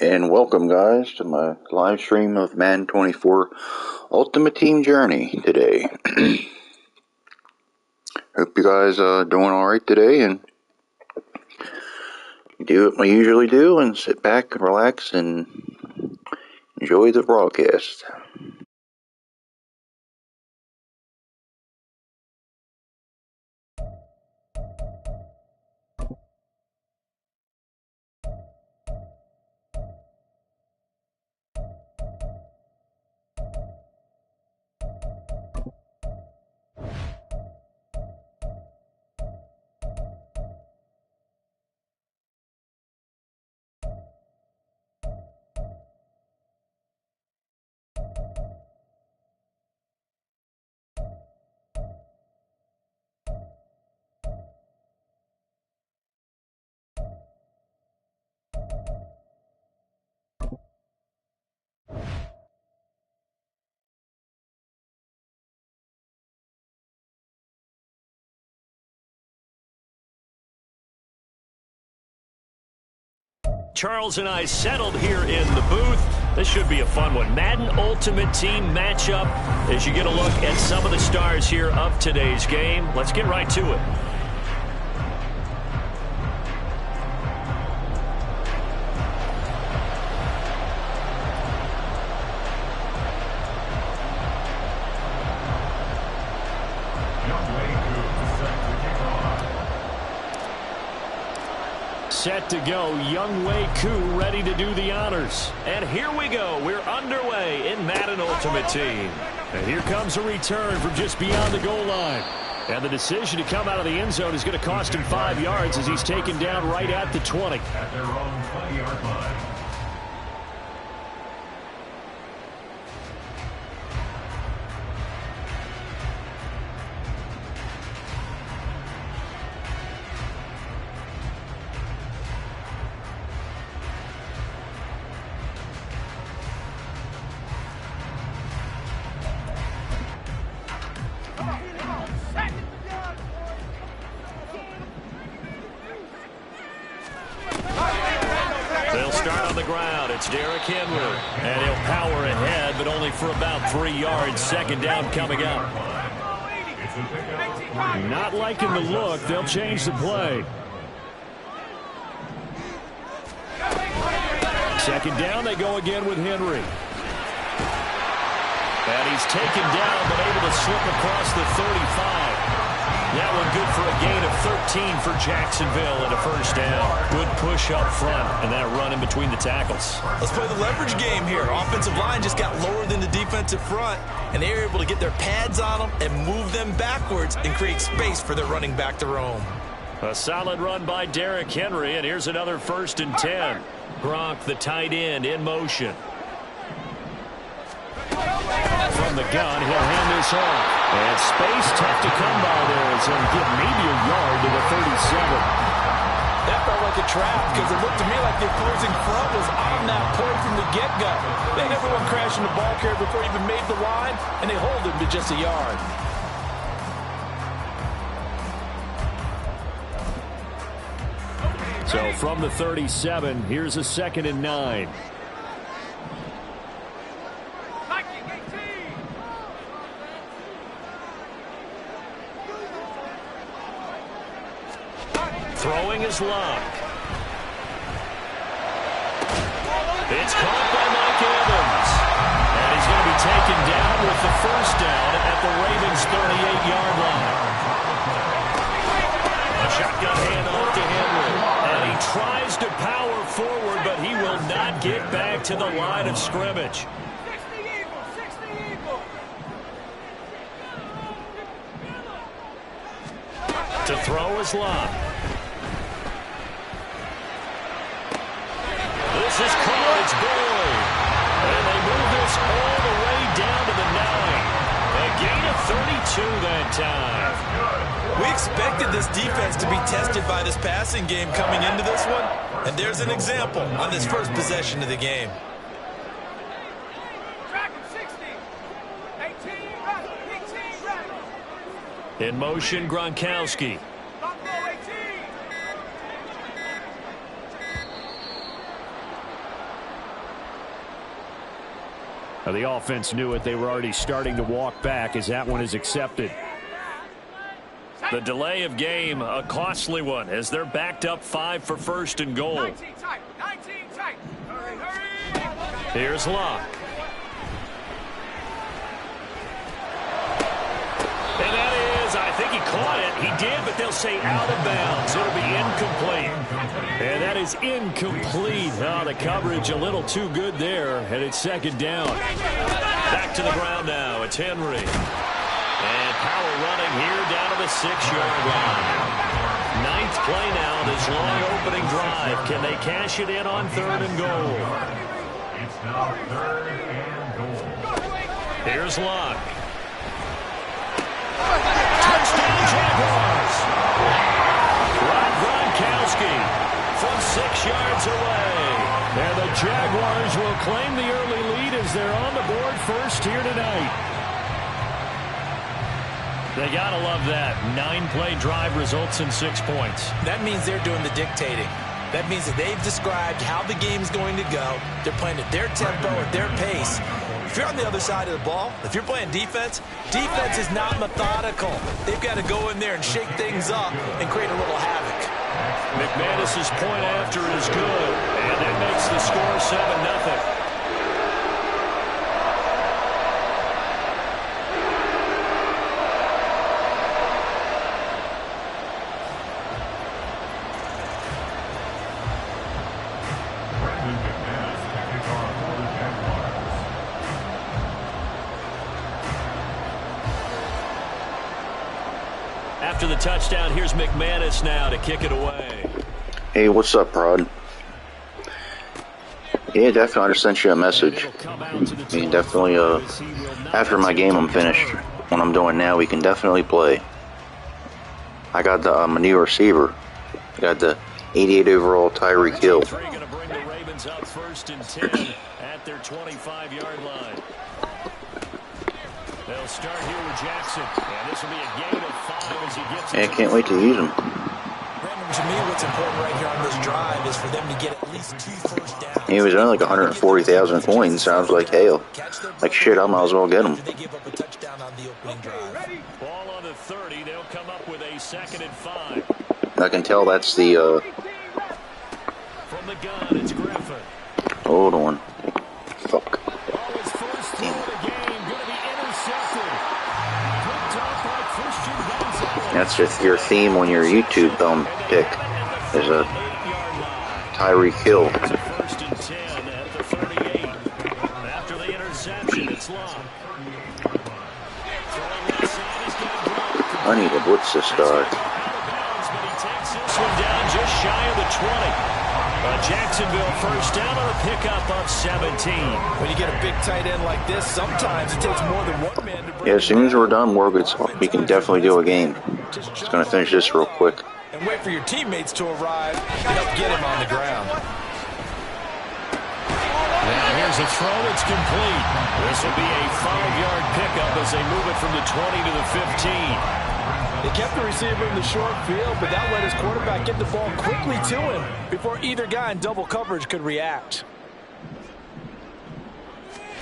and welcome guys to my live stream of Madden 24 Ultimate Team Journey today. Hope you guys are doing alright today and do what we usually do and sit back and relax and enjoy the broadcast. Charles and I settled here in the booth. This should be a fun one. Madden Ultimate Team matchup as you get a look at some of the stars here of today's game. Let's get right to it. Set to go, Young Wei Koo ready to do the honors. And here we go. We're underway in Madden Ultimate Team. And here comes a return from just beyond the goal line. And the decision to come out of the end zone is going to cost him 5 yards as he's taken down right at the 20. At their own 20-yard line. And he'll power ahead, but only for about 3 yards. Second down coming up. Not liking the look. They'll change the play. Second down, they go again with Henry. And he's taken down, but able to slip across the 35. That one good for a gain of 13 for Jacksonville and a first down. Good push up front and that run in between the tackles. Let's play the leverage game here. Offensive line just got lower than the defensive front, and they were able to get their pads on them and move them backwards and create space for their running back to roam. A solid run by Derrick Henry, and here's another 1st and 10. Gronk, the tight end, in motion. From the gun, he'll hand this off. And space tough to come by there as he'll get maybe a yard to the 37. That felt like a trap because it looked to me like the opposing front was on that point from the get-go. They never went crashing the ball carrier before he even made the line, and they hold him to just a yard. So from the 37, here's a 2nd and 9. Throwing his luck. It's caught by Mike Evans. And he's going to be taken down with the first down at the Ravens' 38-yard line. A shotgun handoff to Henry. And he tries to power forward, but he will not get back to the line of scrimmage. To throw his luck. This is caught, it's Boyd. And they move this all the way down to the 9. A gain of 32 that time. We expected this defense to be tested by this passing game coming into this one. And there's an example on this first possession of the game. In motion, Gronkowski. The offense knew it. They were already starting to walk back as that one is accepted. The delay of game, a costly one, as they're backed up 5 for first and goal. 19 tight. 19 tight. Hurry, hurry. Here's Locke. And that is, I think he caught it. He did, but they'll say out of bounds. It'll be incomplete. And that is incomplete. Oh, the coverage a little too good there, and it's second down. Back to the ground now. It's Henry. And power running here down to the 6-yard line. 9th play now, this long opening drive. Can they cash it in on 3rd and goal? It's now 3rd and goal. Here's Locke. Touchdown Jaguars. Rob Gronkowski from 6 yards away. And the Jaguars will claim the early lead as they're on the board first here tonight. They got to love that. 9-play drive results in 6 points. That means they're doing the dictating. That means that they've described how the game's going to go. They're playing at their tempo, at their pace. If you're on the other side of the ball, if you're playing defense, defense is not methodical. They've got to go in there and shake things up and create a little havoc. McManus's point after is good, and that makes the score 7-0. After the touchdown, here's McManus now to kick it away. Hey, what's up, Prod? Yeah, definitely. I just sent you a message. I mean, definitely, after my game I'm finished, what I'm doing now, we can definitely play. I got the a new receiver. I got the 88 overall Tyreek Hill. Going to bring the Ravens up 1st and 10 at their 25-yard line. They'll start here with Jackson, and this will be a gain of 5 as he gets it. Yeah, I can't wait to use him. Brandon, to me, what's important right here on this drive is for them to get at least 2 first downs. He was only like 140,000 coins. Sounds like hell. Like shit, I might as well get him. They give up a touchdown on the opening drive. Ball on the 30. They'll come up with a 2nd and 5. I can tell that's the, From the gun, it's Griffin. hold on. Fuck. Oh, his first throw of the game, going to be intercepted. Picked off by Christian Gonzalez. That's just your theme on your YouTube pick. There's a Tyreek Hill. 1st and 10 at the 38. After the interception, it's Locke. I need to blitz this guy. But he takes this one down just shy of the 20. Jacksonville first down on a pickup of 17. When you get a big tight end like this, sometimes it takes more than one man to bring. Yeah, as soon as we're done, we can definitely do a game. Just gonna finish this real quick. And wait for your teammates to arrive and help get him on the ground. Now here's a throw that's complete. This will be a 5-yard pickup as they move it from the 20 to the 15. They kept the receiver in the short field, but that let his quarterback get the ball quickly to him before either guy in double coverage could react.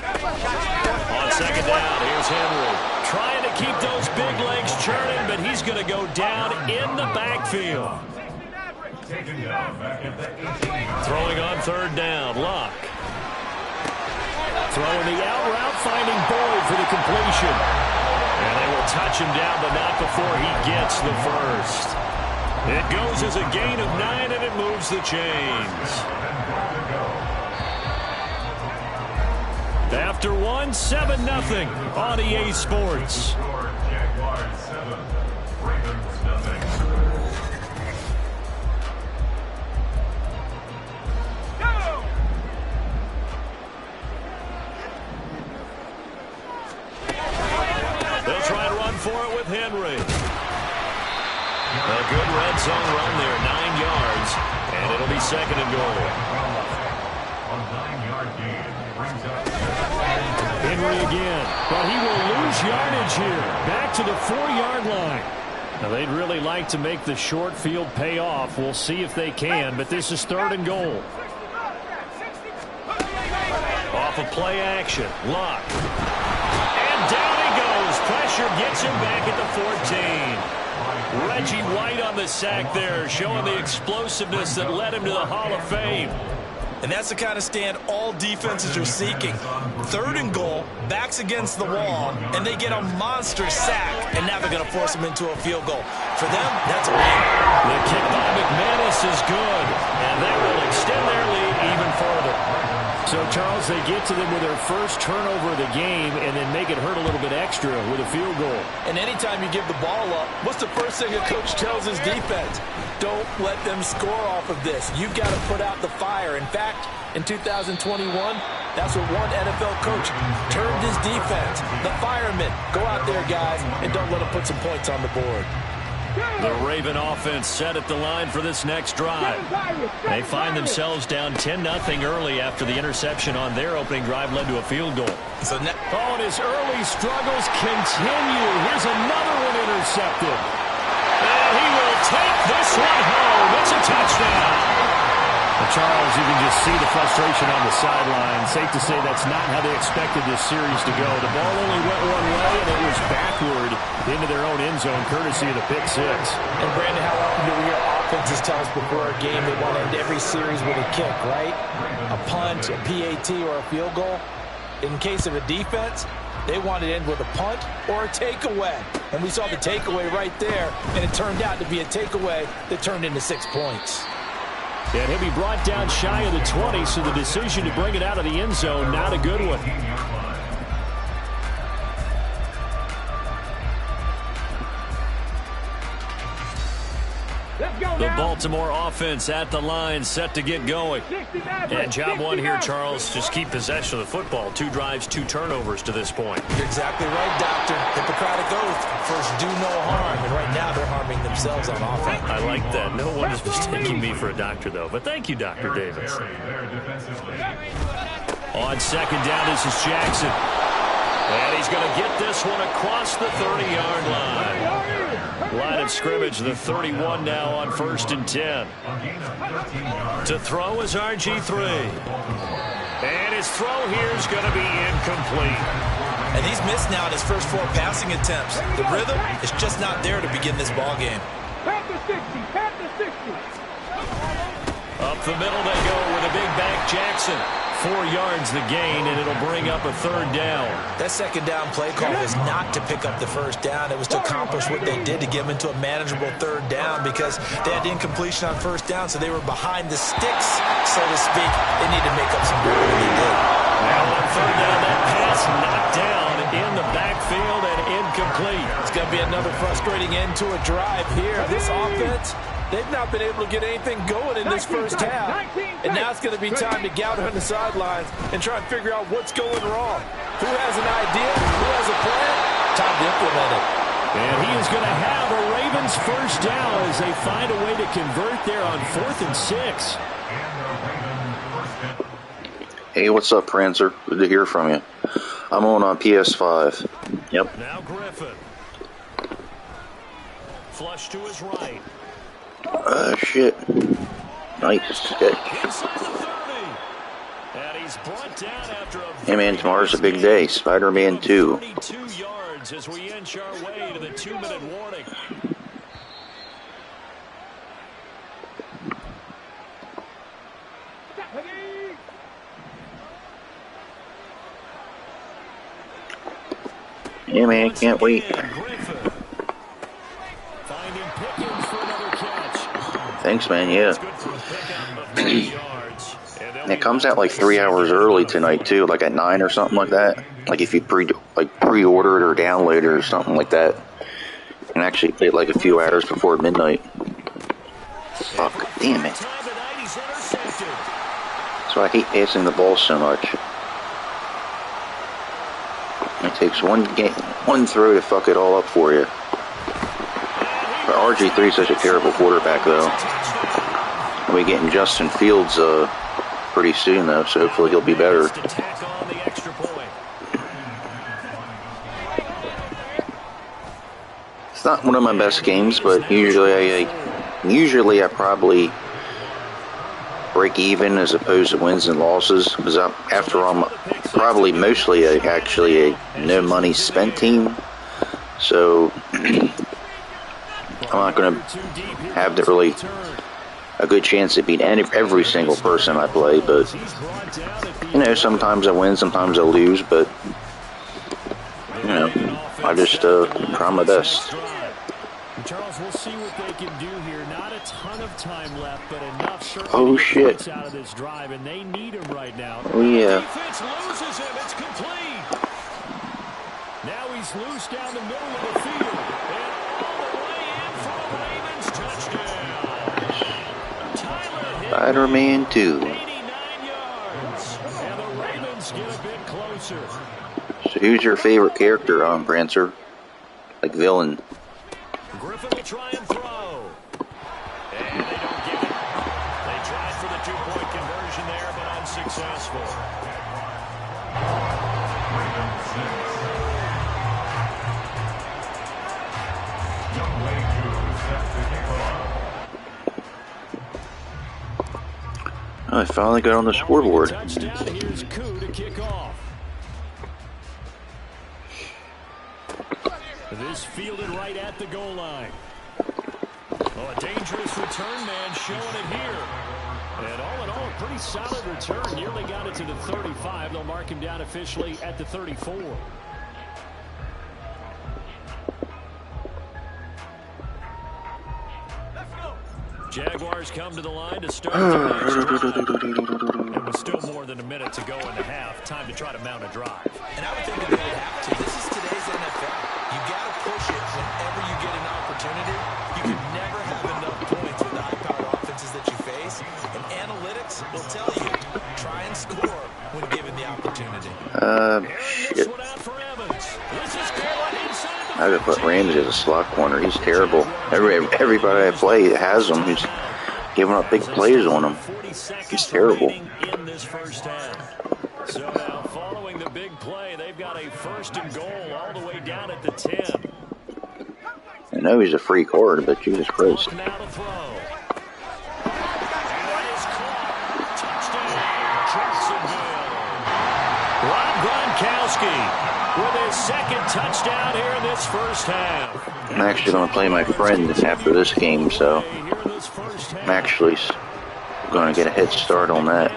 On 2nd down, here's Henry. Trying to keep those big legs churning, but he's going to go down in the backfield. Taken down back at the 18. Throwing on 3rd down, Locke. Throwing the out route, finding Boyd for the completion. And they will touch him down, but not before he gets the first. It goes as a gain of 9, and it moves the chains. After 1, 7-0 on EA Sports. Jaguars 7, Ravens nothing. They'll try to run for it with Henry. A good red zone run there, 9 yards, and it'll be 2nd and goal. On 9-yard gain, brings up Henry again, but he will lose yardage here. Back to the 4-yard line. Now, they'd really like to make the short field pay off. We'll see if they can, but this is 3rd and goal. Off off of play action. Luck. And down he goes. Pressure gets him back at the 14. Reggie White on the sack there, showing the explosiveness that led him to the Hall of Fame. And that's the kind of stand all defenses are seeking. 3rd and goal, backs against the wall, and they get a monster sack, and now they're going to force them into a field goal. For them, that's a win. The kick by McManus is good, and they will extend their lead even further. So, Charles, they get to them with their first turnover of the game and then make it hurt a little bit extra with a field goal. And anytime you give the ball up, what's the first thing a coach tells his defense? Don't let them score off of this. You've got to put out the fire. In fact, in 2021, that's what one NFL coach termed his defense. The firemen. Go out there, guys, and don't let them put some points on the board. The Raven offense set at the line for this next drive. They find themselves down 10-0 early after the interception on their opening drive led to a field goal. And his early struggles continue. Here's another one intercepted. And he will take this one home. It's a touchdown. Well, Charles, you can just see the frustration on the sideline. Safe to say that's not how they expected this series to go. The ball only went one way, and it was backward into their own end zone, courtesy of the pick six. And, Brandon, how often do we hear offenses tell us before a game they want to end every series with a kick, right? A punt, a PAT, or a field goal. In case of a defense, they want to end with a punt or a takeaway. And we saw the takeaway right there, and it turned out to be a takeaway that turned into 6 points. And he'll be brought down shy of the 20, so the decision to bring it out of the end zone, not a good one. The Baltimore offense at the line, set to get going. And job one here, Charles, just keep possession of the football. 2 drives, 2 turnovers to this point. You're exactly right, Doctor. Hippocratic oath. First, do no harm. And right now, they're harming themselves on offense. I like that. No one is mistaking me for a doctor, though. But thank you, Dr. Davis. On second down, this is Jackson. And he's going to get this one across the 30-yard line. Line of scrimmage, the 31 now on 1st and 10. To throw is RG3. And his throw here is going to be incomplete. And he's missed now in his first 4 passing attempts. The rhythm is just not there to begin this ball game. Up the middle they go with a big back Jackson. 4 yards the gain, and it'll bring up a 3rd down. That second down play call was not to pick up the first down. It was to accomplish what they did to get them into a manageable 3rd down because they had incompletion on 1st down, so they were behind the sticks, so to speak. They need to make up some ground, and they did. Now on 3rd down, that pass knocked down in the backfield and incomplete. It's going to be another frustrating end to a drive here. This offense, they've not been able to get anything going in this first half. And now it's going to be time to gather on the sidelines and try and figure out what's going wrong. Who has an idea? Who has a plan? Time to implement it. And he is going to have a Ravens first down as they find a way to convert there on 4th and 6. Hey, what's up, Prancer? Good to hear from you. I'm on PS5. Yep. Now Griffin. Flush to his right. Shit. Nice catch. And he's brought down after a Hey, man, tomorrow's a big day. Spider-Man 2. 32 yards as we inch our way to the 2-minute warning. Yeah, man, can't wait. Thanks, man, yeah. It comes out like 3 hours early tonight, too, like at 9 or something like that. Like if you pre-order it or download it or something like that. And actually play it like a few hours before midnight. Fuck, damn it. So I hate passing the ball so much. It takes one throw to fuck it all up for you. But RG3 is such a terrible quarterback, though. We'll be getting Justin Fields pretty soon, though, so hopefully he'll be better. It's not one of my best games, but usually I probably break even as opposed to wins and losses, because after all, I'm probably mostly actually a no money spent team, so I'm not going to have really a good chance of beating every single person I play. But you know, sometimes I win, sometimes I lose, but you know, I just try my best. Charles, we'll see what they can do here. Not a ton of time left, but enough Oh shit! out of this drive, and they need him right now. Oh yeah. Defense loses him. It's complete. Now he's loose down the middle of the field. And all the way in for the Ravens touchdown. Spider-Man 2. 89 yards. And the Ravens get a bit closer. So who's your favorite character on Prancer? Like villain? Griffin will try and throw. And they don't get it. They tried for the two-point conversion there, but unsuccessful. Oh, I finally got on the scoreboard. Touchdown. Here's Koo to kick off. This fielded right at the goal line. Oh, a dangerous return man showing it here. And all in all, a pretty solid return. Nearly got it to the 35. They'll mark him down officially at the 34. Jaguars come to the line to start their next drive. And with still more than a minute to go in the half, time to try to mount a drive. And I would think that they would have to. This is today's NFL. You got to push it whenever you get an opportunity. You can never have enough points with the high-powered offenses that you face. And analytics will tell you, try and score when given the opportunity. Shit. I gotta put Ramsey as a slot corner. He's terrible. Everybody I play has him. He's giving up big plays on him. He's terrible. In this first half. So now following the big play, they've got a first and goal all the way down at the 10. I know he's a free card, but Jesus Christ. Now to throw. That is caught. Touchdown, Jacksonville. Rob Gronkowski with his second touchdown here in this first half. I'm actually going to play my friend after this game, so I'm actually going to get a head start on that.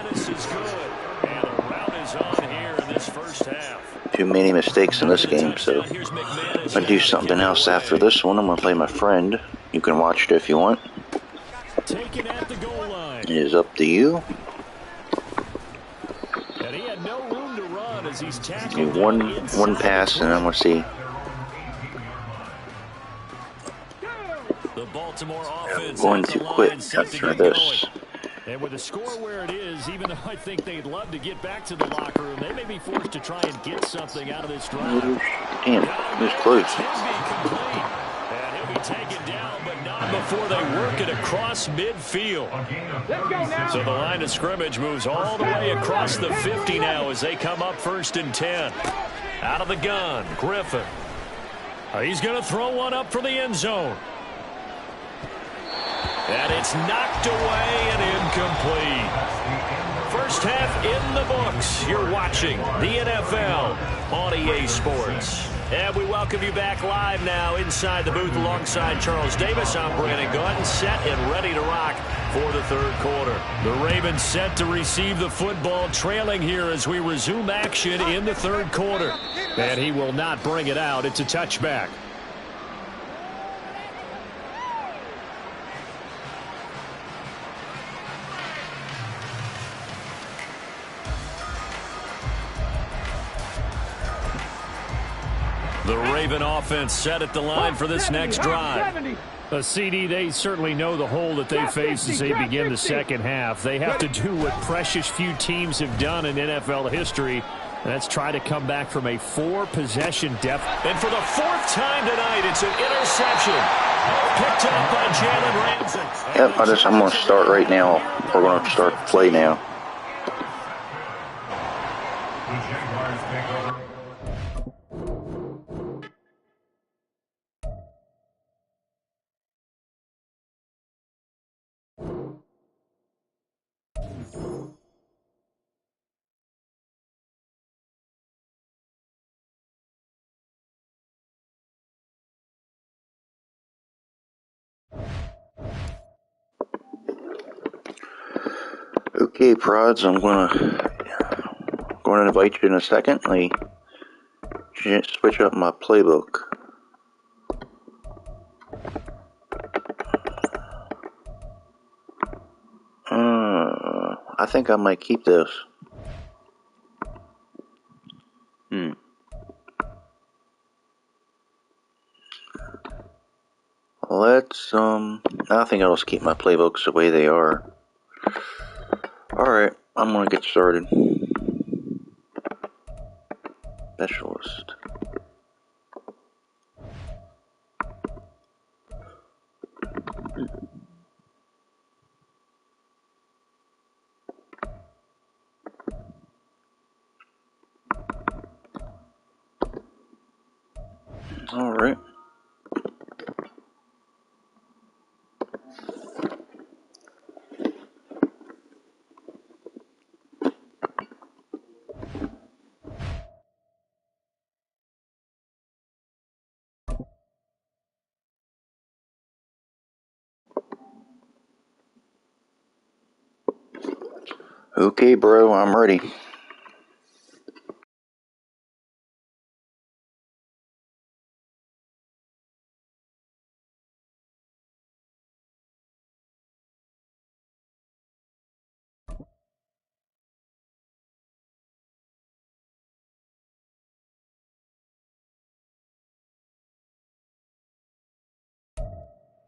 Too many mistakes in this game, so I'm going to do something else after this one. I'm going to play my friend. You can watch it if you want. It is up to you. Do one pass, and then we'll see. The Baltimore offense I'm going to quit after this. And with the score where it is, even though I think they'd love to get back to the locker room, they may be forced to try and get something out of this drive. Damn, it was close. And he'll be taken down, but not before they work it across midfield. So the line of scrimmage moves all the way across the 50 now as they come up 1st and 10. Out of the gun, Griffin. He's going to throw one up for the end zone. And it's knocked away and incomplete. First half in the books. You're watching the NFL on EA Sports. And we welcome you back live now inside the booth alongside Charles Davis. I'm Brandon Gordon, set and ready to rock for the third quarter. The Ravens set to receive the football, trailing here as we resume action in the third quarter. And he will not bring it out. It's a touchback. The Raven offense set at the line for this next drive. CD, they certainly know the hole that they face as they begin the second half. They have to do what precious few teams have done in NFL history. That's try to come back from a 4-possession deficit. And for the 4th time tonight, it's an interception. Picked up by Jalen Ramsey. Yep, I'm going to start right now. We're going to start play now. Okay, prods, I'm gonna invite you in a second. Let me switch up my playbook. I think I might keep this. Let's, I think I'll just keep my playbooks the way they are. Alright, I'm gonna get started. Specialist. Alright. Okay, bro, I'm ready.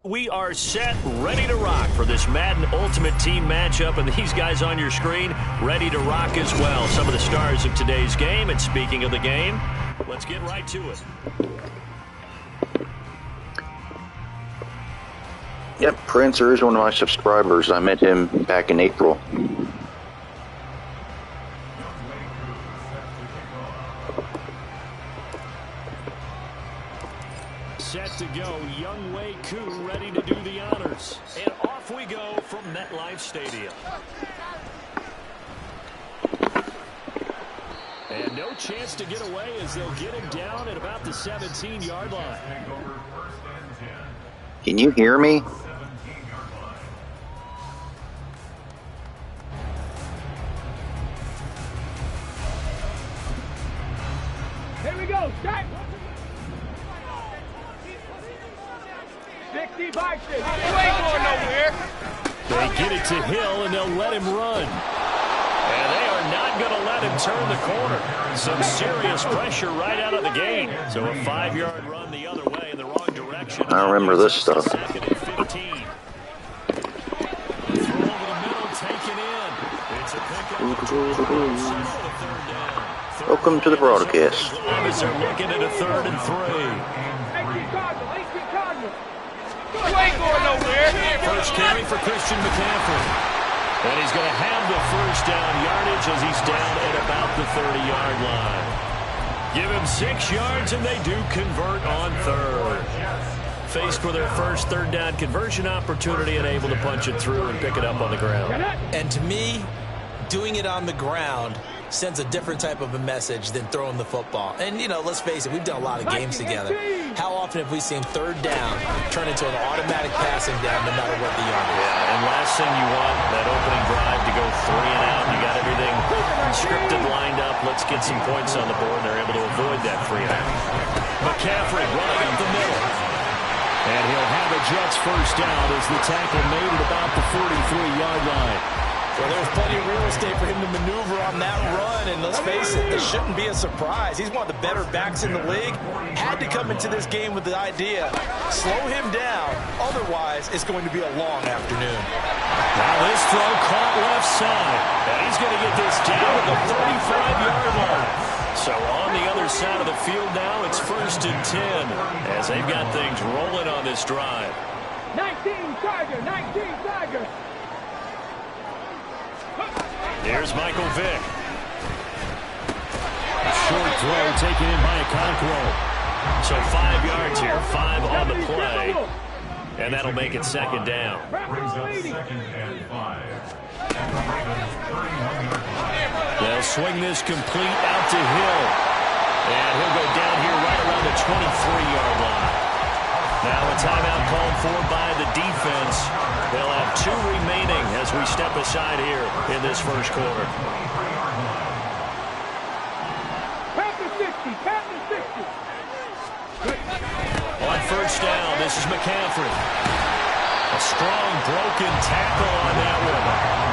We are set, ready to rock for this Madden Ultimate Team matchup, and these guys on your screen ready to rock as well. Some of the stars of today's game, and speaking of the game, let's get right to it. Yep, Prancer is one of my subscribers. I met him back in April. Set to go, Young Wei Koo ready to do the honors. And off we go from MetLife Stadium. And no chance to get away as they'll get him down at about the 17-yard line. Can you hear me? Here we go, start! 65, you ain't going nowhere. They get it to Hill, and they'll let him run. And they are not going to let him turn the corner. Some serious pressure right out of the gate. So a 5-yard run the other way in the wrong direction. I remember this stuff. Second and 15. Throw over the middle, taken in. It's a pickup. Welcome to the broadcast. They're looking at a 3rd and 3. You ain't going nowhere. First carry for Christian McCaffrey. And he's going to have the first down yardage as he's down at about the 30-yard line. Give him 6 yards, and they do convert on 3rd. Faced with their first 3rd down conversion opportunity and able to punch it through and pick it up on the ground. And to me, doing it on the ground sends a different type of a message than throwing the football. And, you know, let's face it, we've done a lot of games together. How often have we seen 3rd down turn into an automatic passing down no matter what the yard is? Yeah, and last thing you want, that opening drive to go 3 and out. You got everything scripted, lined up. Let's get some points on the board. They're able to avoid that 3 and out. McCaffrey running up the middle. And he'll have a Jets first down as the tackle made at about the 43-yard line. Well, there's plenty of real estate for him to maneuver on that run, and let's face it, this shouldn't be a surprise. He's one of the better backs in the league. Had to come into this game with the idea, slow him down, otherwise it's going to be a long afternoon. Now this throw caught left side, and he's going to get this down at the 35-yard line. So on the other side of the field now, it's 1st and 10, as they've got things rolling on this drive. 19 Tiger, 19 Tiger. Here's Michael Vick. Short throw taken in by Okonkwo. So 5 yards here, 5 on the play. And that'll make it 2nd down. Brings up 2nd and 5. They'll swing this complete out to Hill. And he'll go down here right around the 23-yard line. Now a timeout called for by the defense. They'll have 2 remaining as we step aside here in this first quarter. Panther 60, Panther 60. On first down, this is McCaffrey. A strong broken tackle on that one.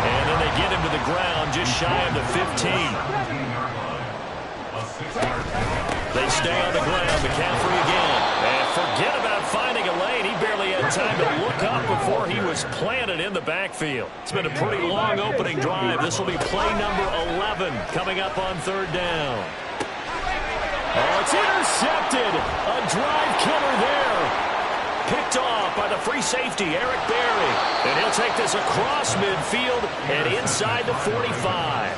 And then they get him to the ground just shy of the 15. They stay on the ground. McCaffrey again. And forget about finding a lane. He barely had time to look up before he was planted in the backfield. It's been a pretty long opening drive. This will be play number 11 coming up on third down. Oh, it's intercepted. A drive killer there. Picked off by the free safety, Eric Berry. And he'll take this across midfield and inside the 45.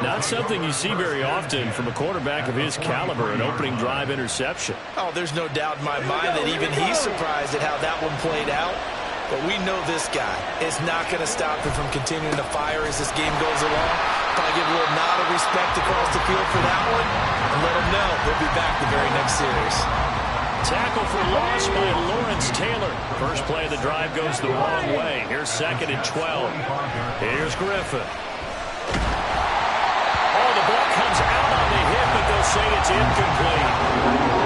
Not something you see very often from a quarterback of his caliber, an opening drive interception. Oh, there's no doubt in my mind that even he's surprised at how that one played out. But we know this guy is not going to stop him from continuing to fire as this game goes along. Probably give a little nod of respect across the field for that one and let him know he'll be back the very next series. Tackle for loss by Lawrence Taylor. First play of the drive goes the wrong way. Here's 2nd and 12. Here's Griffin. Oh, the ball comes out on the hit, but they'll say it's incomplete.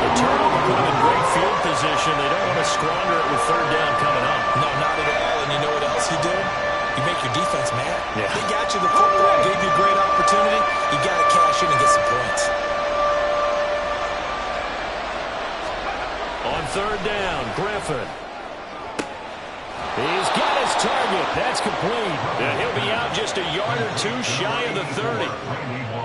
The turnover put them in great field position. They don't want to squander it with third down coming up. No, not at all. And you know what else you do? You make your defense mad. Yeah. They got you the football, gave you a great opportunity. You got to cash in and get some points. On third down, Griffin. He's got his target. That's complete. And he'll be out just a yard or 2 shy of the 30.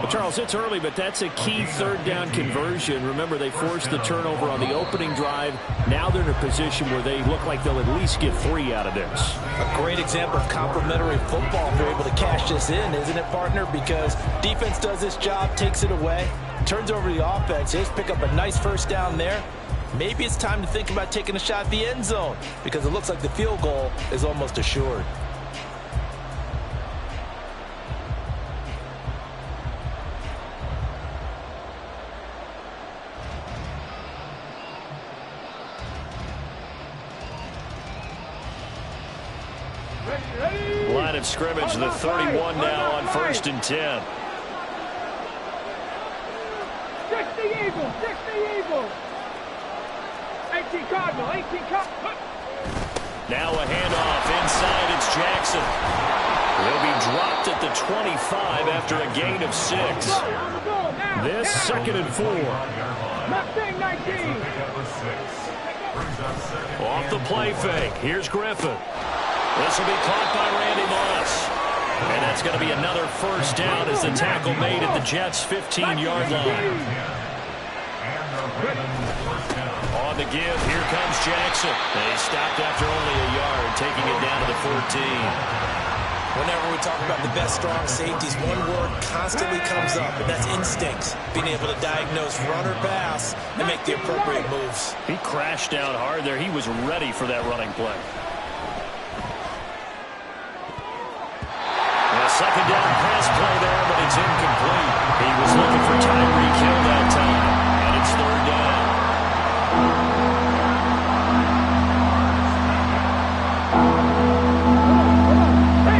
Well, Charles, it's early, but that's a key third down conversion. Remember, they forced the turnover on the opening drive. Now they're in a position where they look like they'll at least get 3 out of this. A great example of complementary football if they're able to cash this in, isn't it, partner? Because defense does this job, takes it away, turns over the offense. They just pick up a nice first down there. Maybe it's time to think about taking a shot at the end zone because it looks like the field goal is almost assured. Line of scrimmage, the 31 now on 1st and 10. 60 Eagles, 60 Eagles. 18 Cardinal, 18 Cardinal. Now a handoff inside, it's Jackson. He'll be dropped at the 25 after a gain of 6. On the ball now. This now. 2nd and 4. Mustang 19. Off the play fake. Here's Griffin. This will be caught by Randy Moss. And that's going to be another first down as the tackle made at the Jets' 15-yard line. On the give, here comes Jackson. They stopped after only a yard, taking it down to the 14. Whenever we talk about the best strong safeties, one word constantly comes up, and that's instincts. Being able to diagnose run or pass and make the appropriate moves. He crashed down hard there. He was ready for that running play. Second down pass play there, but it's incomplete. He was looking for Tyreek Hill that time, and it's third down.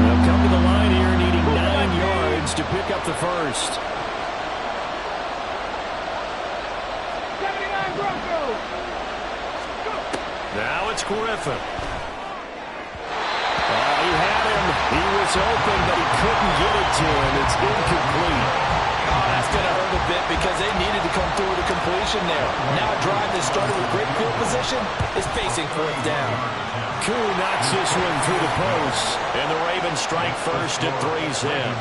They'll come to the line here, needing 9 yards to pick up the first. 79 Broncos. Now it's Griffin. He had him. He was open, but he couldn't get it to him. It's incomplete. Oh, that's going to hurt a bit because they needed to come through with a completion there. Now a drive that started with great field position is facing 4th down. Koo knocks this one through the post, and the Ravens strike first at 3's in.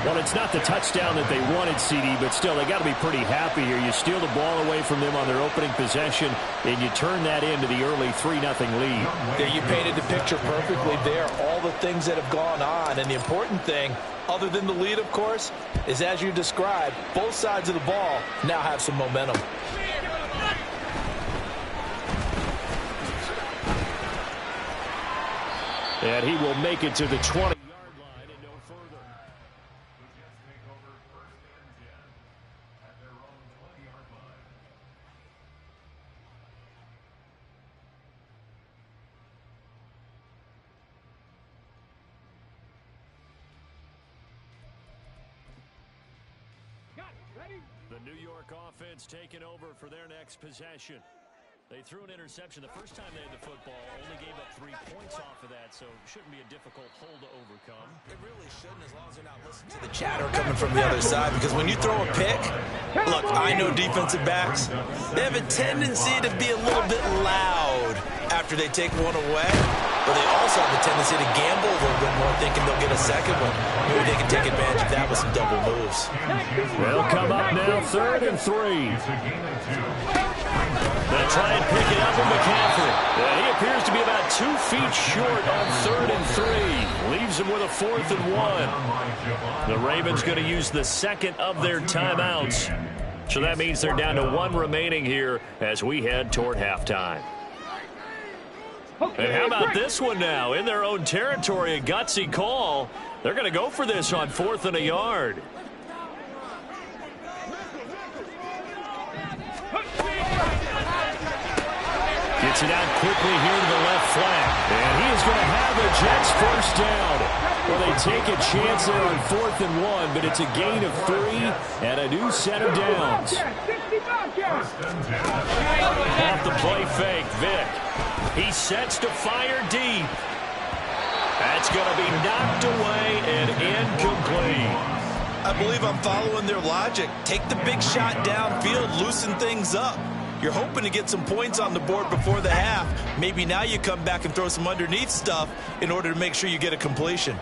Well, it's not the touchdown that they wanted, CD, but still, they got to be pretty happy here. You steal the ball away from them on their opening possession, and you turn that into the early 3-0 lead. Yeah, you painted the picture perfectly there. All the things that have gone on, and the important thing, other than the lead, of course, is as you described, both sides of the ball now have some momentum. And he will make it to the 20. The New York offense taking over for their next possession. They threw an interception the first time they had the football, only gave up 3 points off of that, so it shouldn't be a difficult hole to overcome. It really shouldn't, as long as they're not listening to the chatter coming from the other side, because when you throw a pick, look, I know defensive backs, they have a tendency to be a little bit loud after they take one away, but they also have a tendency to gamble a little bit more, thinking they'll get a second one. Maybe they can take advantage of that with some double moves. They'll come up now, 3rd and 3. They'll try and pick it up with McCaffrey. He appears to be about 2 feet short on 3rd and 3. Leaves him with a 4th and 1. The Ravens going to use the second of their timeouts. So that means they're down to 1 remaining here as we head toward halftime. And how about this one now? In their own territory, a gutsy call. They're going to go for this on 4th and a yard. Gets it out quickly here to the left flank. And he is going to have the Jets first down. Well, they take a chance there on 4th and 1, but it's a gain of 3 and a new set of downs. Off the play fake, Vic. He sets to fire deep. That's going to be knocked away and incomplete. I believe I'm following their logic. Take the big shot downfield, loosen things up. You're hoping to get some points on the board before the half. Maybe now you come back and throw some underneath stuff in order to make sure you get a completion.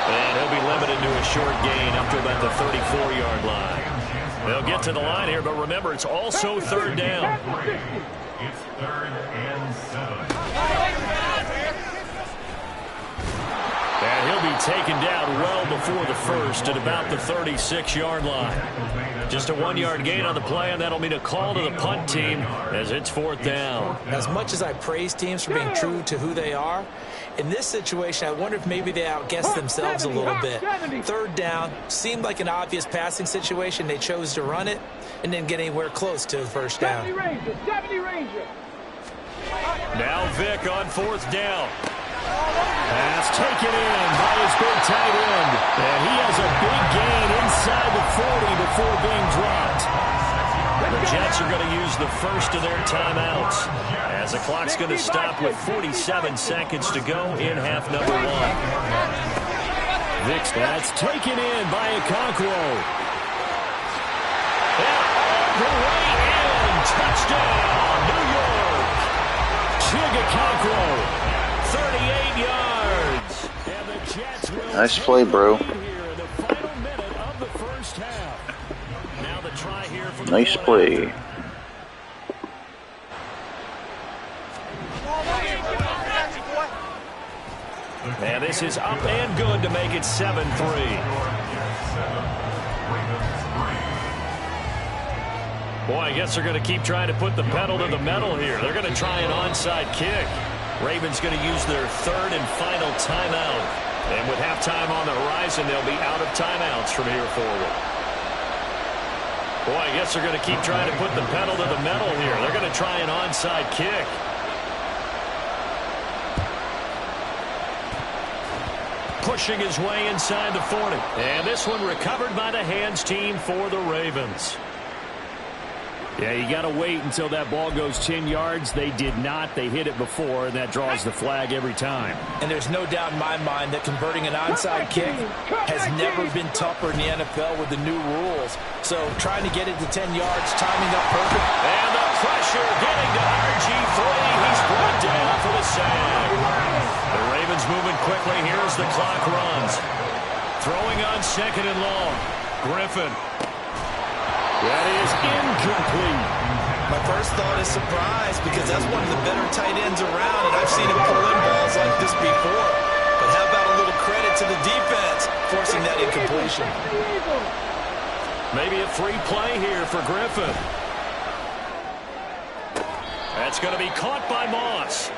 And he'll be limited to a short gain up to about the 34-yard line. They'll get to the line here, but remember, it's also 3rd down. It's 3rd and 7. And he'll be taken down well before the first at about the 36-yard line. Just a 1-yard gain on the play, and that'll mean a call to the punt team as it's 4th down. As much as I praise teams for being true to who they are, in this situation, I wonder if maybe they outguessed themselves a little bit. 3rd down seemed like an obvious passing situation. They chose to run it and didn't get anywhere close to the first down. Now Vic on 4th down. Pass taken in by his big tight end. And he has a big gain inside the 40 before being dropped. The Jets are going to use the first of their timeouts as the clock's going to stop with 47 seconds to go in half number 1. Vic, that's taken in by Okonkwo. And all the way in. Touchdown, New York. Okonkwo. 38 yards. And the Jets will nice play, bro. here in the final minute of the first half. Now the try here for the Nice play. And this is up and good to make it 7-3. Boy, I guess they're going to keep trying to put the pedal to the metal here. They're going to try an onside kick. Ravens going to use their 3rd and final timeout. And with halftime on the horizon, they'll be out of timeouts from here forward. Boy, I guess they're going to keep trying to put the pedal to the metal here. They're going to try an onside kick. Pushing his way inside the 40. And this one recovered by the hands team for the Ravens. Yeah, you got to wait until that ball goes 10 yards. They did not. They hit it before, and that draws the flag every time. And there's no doubt in my mind that converting an onside kick has never been tougher in the NFL with the new rules. So trying to get it to 10 yards, timing up perfect. And the pressure getting to RG3. He's brought down for the save. The Ravens moving quickly here as the clock runs. Throwing on 2nd and long. Griffin. That is incomplete. My first thought is surprise because that's one of the better tight ends around, and I've seen him pull in balls like this before. But how about a little credit to the defense forcing that incompletion? Maybe a free play here for Griffin. That's going to be caught by Moss.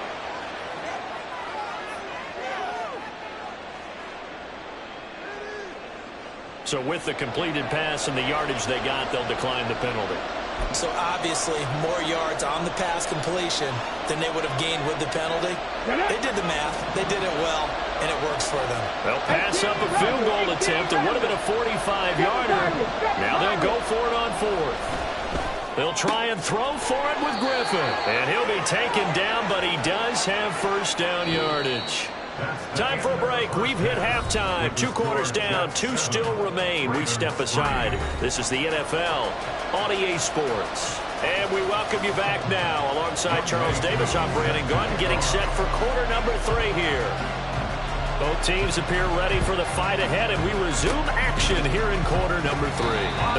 So with the completed pass and the yardage they got, they'll decline the penalty. So obviously more yards on the pass completion than they would have gained with the penalty. They did the math. They did it well. and it works for them. They'll pass up a field goal attempt. It would have been a 45-yarder. Now they'll go for it on fourth. They'll try and throw for it with Griffin. And he'll be taken down, but he does have first down yardage. Time for a break. We've hit halftime. 2 quarters down. 2 still remain. We step aside. This is the NFL on EA Sports. And we welcome you back now alongside Charles Davis. I'm Brandon Gordon getting set for quarter number 3 here. Both teams appear ready for the fight ahead, and we resume action here in quarter number 3.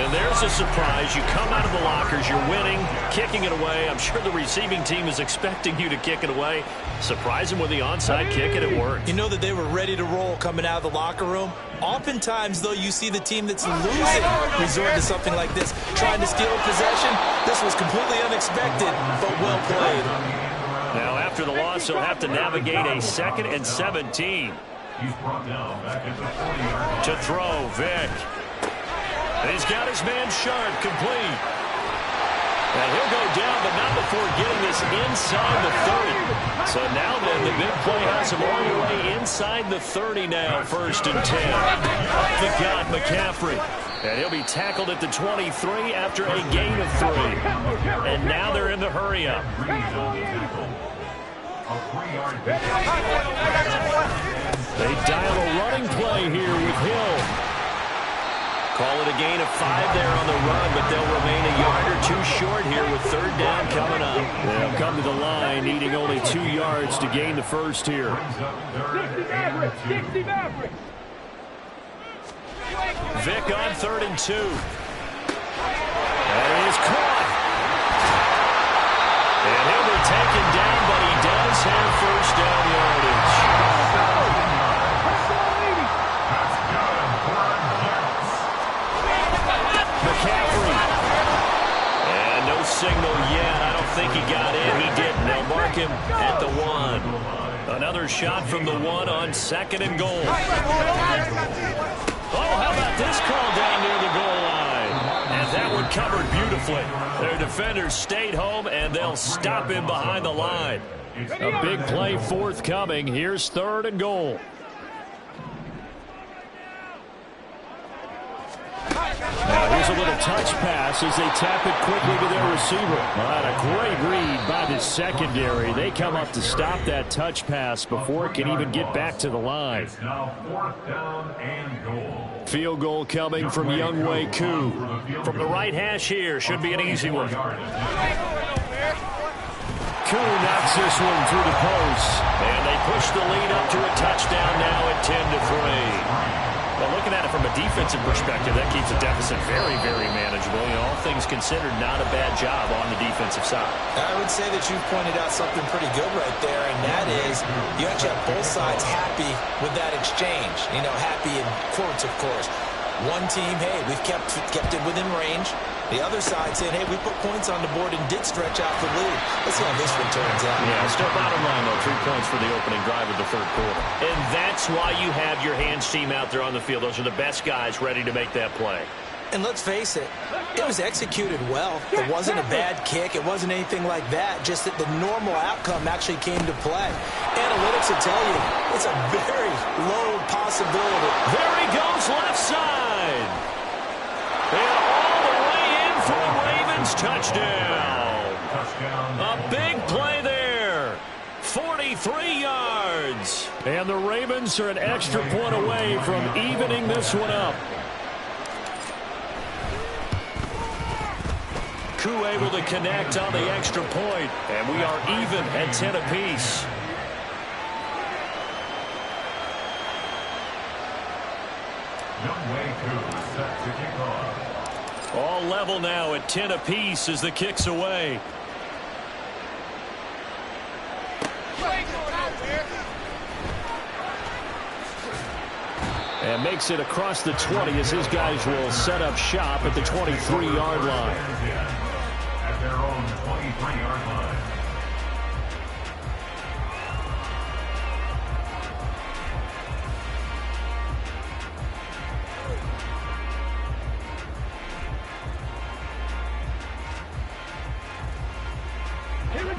And there's a surprise. You come out of the lockers, you're winning, kicking it away. I'm sure the receiving team is expecting you to kick it away. Surprise them with the onside kick, and it worked. You know that they were ready to roll coming out of the locker room. Oftentimes, though, you see the team that's losing resort to something like this, trying to steal possession. This was completely unexpected, but well played. Now, after the loss, he'll have to navigate a 2nd and 17. He's brought down back at the 40-yard line. To throw, Vick. And he's got his man Sharp complete. And he'll go down, but not before getting this inside the 30. So now then, the big play has him all the way inside the 30 now, 1st and 10. Up the gut, McCaffrey. And he'll be tackled at the 23 after a gain of 3. And now they're in the hurry-up. They dial a running play here with Hill. Call it a gain of 5 there on the run, but they'll remain a yard or 2 short here with 3rd down coming up. They'll come to the line, needing only 2 yards to gain the first here. Vick on 3rd and 2. That is caught. And he'll be taken down, but he does have first down yardage. McCaffrey. And no signal yet. I don't think he got in. He didn't. They'll mark him at the 1. Another shot from the 1 on 2nd and goal. Oh, how about this call down near the goal line? And that one covered beautifully. Their defenders stayed home, and they'll stop him behind the line. A big play forthcoming. Here's 3rd and goal. Now here's a little touch pass as they tap it quickly to their receiver. And a great read by the secondary. They come up to stop that touch pass before it can even get back to the line. It's now 4th down and goal. Field goal coming from Younghoe Koo. From the right hash here. Should be an easy one. Koo knocks this one through the post. And they push the lead up to a touchdown now at 10-3. Well, looking at it from a defensive perspective, that keeps the deficit very, very manageable. You know, all things considered, not a bad job on the defensive side. I would say that you've pointed out something pretty good right there, and that is you actually have both sides happy with that exchange. You know, happy in quotes, of course. One team, hey, we've kept it within range. The other side saying, hey, we put points on the board and did stretch out the lead. Let's see how this one turns out. Yeah, still bottom line, though. 3 points for the opening drive of the 3rd quarter. And that's why you have your hands team out there on the field. Those are the best guys ready to make that play. And let's face it, it was executed well. It wasn't a bad kick. It wasn't anything like that. Just that the normal outcome actually came to play. Analytics will tell you it's a very low possibility. There he goes, left side. And all the way in for a Ravens touchdown. A big play there. 43 yards. And the Ravens are an extra point away from evening this one up. Koo able to connect on the extra point, and we are even at 10 apiece. Younghoe Koo set to kick off. All level now at 10 apiece as the kick's away. And makes it across the 20 as his guys will set up shop at the 23-yard line. At their own 23-yard line.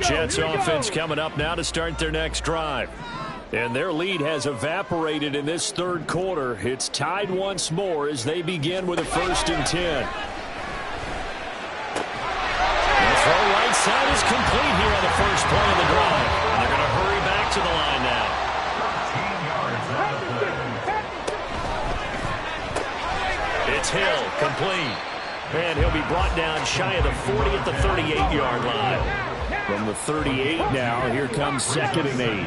Jets offense coming up now to start their next drive. And their lead has evaporated in this third quarter. It's tied once more as they begin with a 1st and 10. The throw right side is complete here on the first play of the drive. And they're going to hurry back to the line now. It's Hill, complete. And he'll be brought down shy of the 40 at the 38-yard line. From the 38 now, here comes 2nd and 8.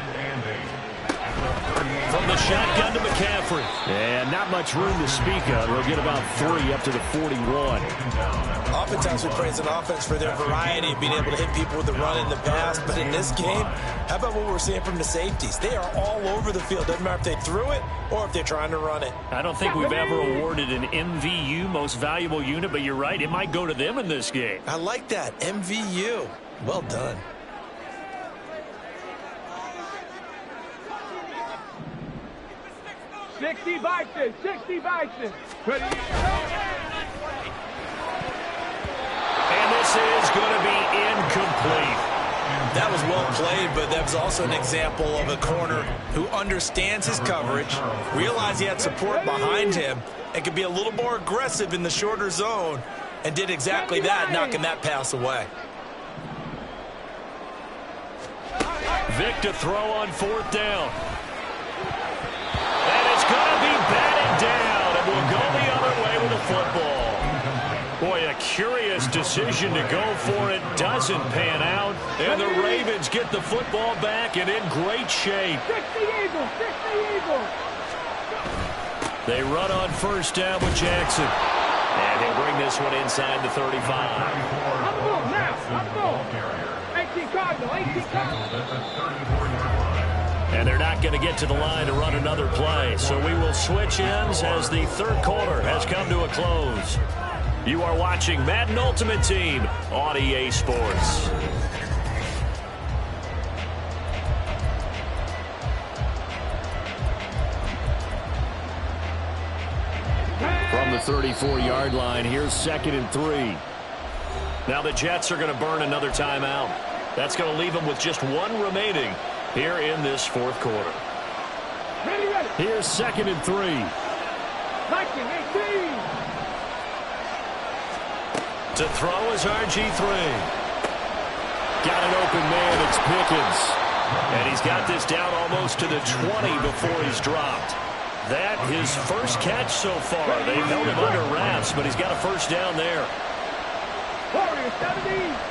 From the shotgun to McCaffrey. And not much room to speak of. He'll get about 3 up to the 41. Oftentimes we praise an offense for their variety of being able to hit people with the run in the pass. But in this game, how about what we're seeing from the safeties? They are all over the field. Doesn't matter if they threw it or if they're trying to run it. I don't think we've ever awarded an MVU, most valuable unit, but you're right. It might go to them in this game. I like that. MVU. Well done. Sixty Bison. Ready? And this is going to be incomplete. That was well played, but that was also an example of a corner who understands his coverage, realized he had support behind him, and could be a little more aggressive in the shorter zone, and did exactly that, knocking that pass away. Vic to throw on 4th down. And it's going to be batted down, and we'll go the other way with the football. Boy, a curious decision to go for it. Doesn't pan out, and the Ravens get the football back and in great shape. 60 Eagles. They run on 1st down with Jackson. And he'll bring this one inside the 35. On the move now. 18 Cardinal. And they're not going to get to the line to run another play. So we will switch ends as the third quarter has come to a close. You are watching Madden Ultimate Team on EA Sports. From the 34-yard line, here's 2nd and 3. Now the Jets are going to burn another timeout. That's going to leave them with just 1 remaining here in this 4th quarter. Ready. Here's 2nd and 3. 19, 18. To throw is RG3. Got an open man, it's Pickens. And he's got this down almost to the 20 before he's dropped. That his first catch so far. They've held him under wraps, but he's got a 1st down there. Warriors 70.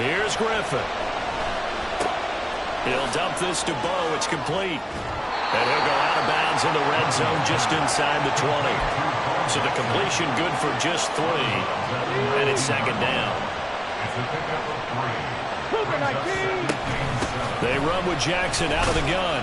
Here's Griffin. He'll dump this to Bo. It's complete. And he'll go out of bounds in the red zone just inside the 20. So the completion good for just 3. And it's 2nd down. They run with Jackson out of the gun.